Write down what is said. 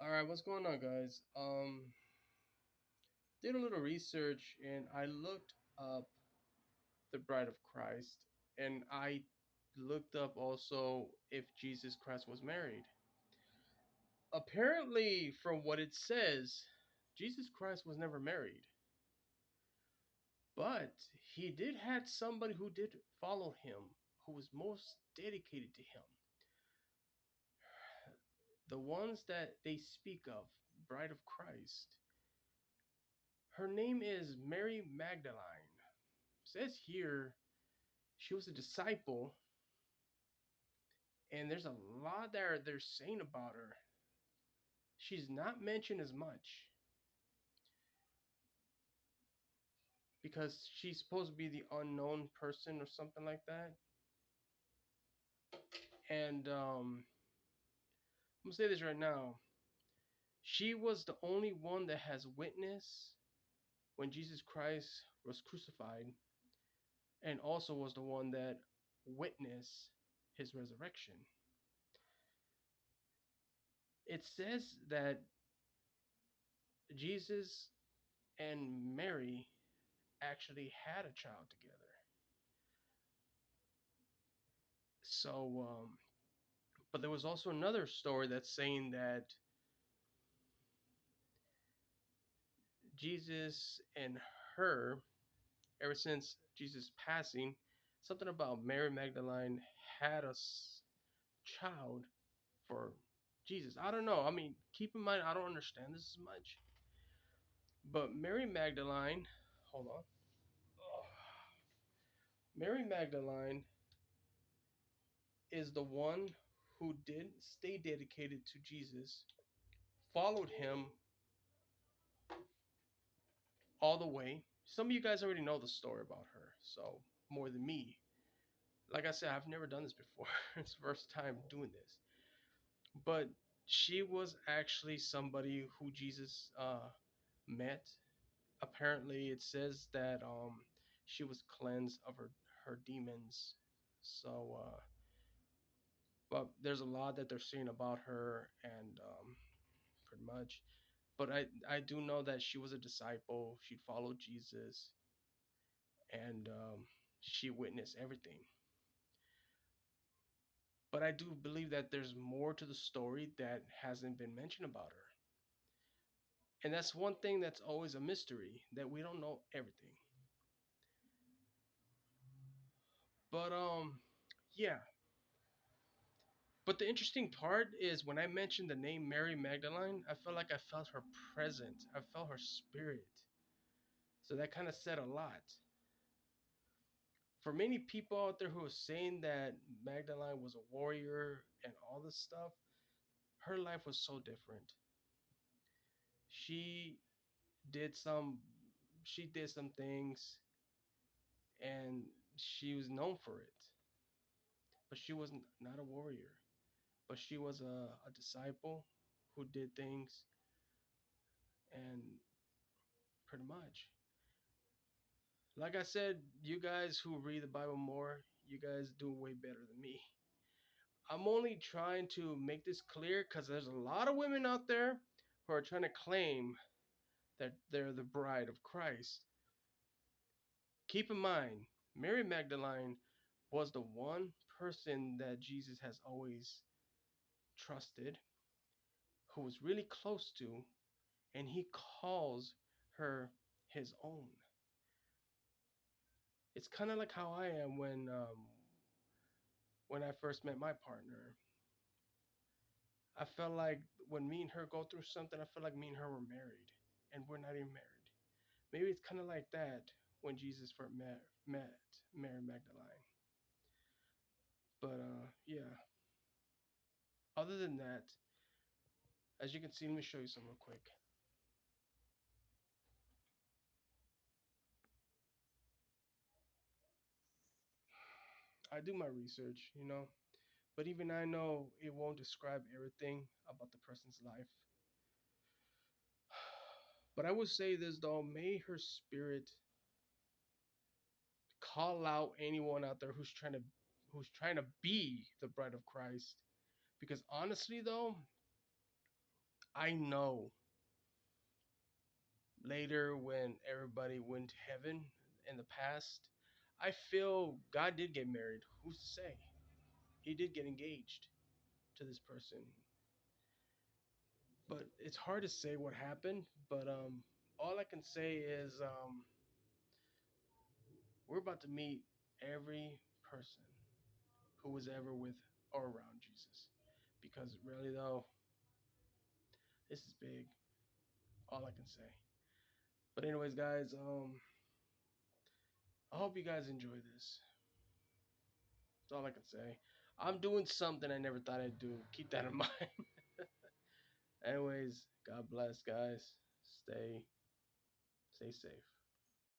All right, what's going on, guys? Did a little research and I looked up the Bride of Christ, and I looked up also if Jesus Christ was married. Apparently, from what it says, Jesus Christ was never married, but he did had somebody who did follow him, who was most dedicated to him. The ones that they speak of, Bride of Christ. Her name is Mary Magdalene. Says here she was a disciple, and there's a lot that they're saying about her. She's not mentioned as much because she's supposed to be the unknown person or something like that. And I'm gonna say this right now. She was the only one that has witnessed when Jesus Christ was crucified, and also was the one that witnessed his resurrection. It says that Jesus and Mary actually had a child together. So, but there was also another story that's saying that Jesus and her, ever since Jesus' passing, something about Mary Magdalene had a child for Jesus. I don't know. I mean, keep in mind, I don't understand this as much. But Mary Magdalene, hold on. Mary Magdalene is the one who did stay dedicated to Jesus, followed him all the way. Some of you guys already know the story about her, so more than me. Like I said, I've never done this before. It's the first time doing this. But she was actually somebody who Jesus met. Apparently, it says that she was cleansed of her demons. So, but there's a lot that they're saying about her, and pretty much. But I do know that she was a disciple. She followed Jesus, and she witnessed everything. But I do believe that there's more to the story that hasn't been mentioned about her. And that's one thing that's always a mystery, that we don't know everything. But yeah. But the interesting part is when I mentioned the name Mary Magdalene, I felt like I felt her presence. I felt her spirit. So that kind of said a lot. For many people out there who are saying that Magdalene was a warrior and all this stuff, her life was so different. She did some she did some things, and she was known for it. But she was not a warrior. But she was a disciple who did things, and pretty much. Like I said, you guys who read the Bible more, you guys do way better than me. I'm only trying to make this clear because there's a lot of women out there who are trying to claim that they're the bride of Christ. Keep in mind, Mary Magdalene was the one person that Jesus has always trusted, who was really close to, and he calls her his own. It's kind of like how I am when I first met my partner. I felt like when me and her go through something, I feel like me and her were married, and we're not even married. Maybe it's kind of like that when Jesus first met Mary Magdalene. But yeah. Other than that, as you can see, let me show you some real quick. I do my research, but even I know it won't describe everything about the person's life. But I would say this though, may her spirit call out anyone out there who's trying to be the bride of Christ. Because honestly though, I know later when everybody went to heaven in the past, I feel God did get married. Who's to say? He did get engaged to this person. But it's hard to say what happened. But all I can say is we're about to meet every person who was ever with or around Jesus. Because really though, this is big. All I can say. But anyways, guys, I hope you guys enjoy this. That's all I can say. I'm doing something I never thought I'd do. Keep that in mind. Anyways, God bless, guys. Stay safe.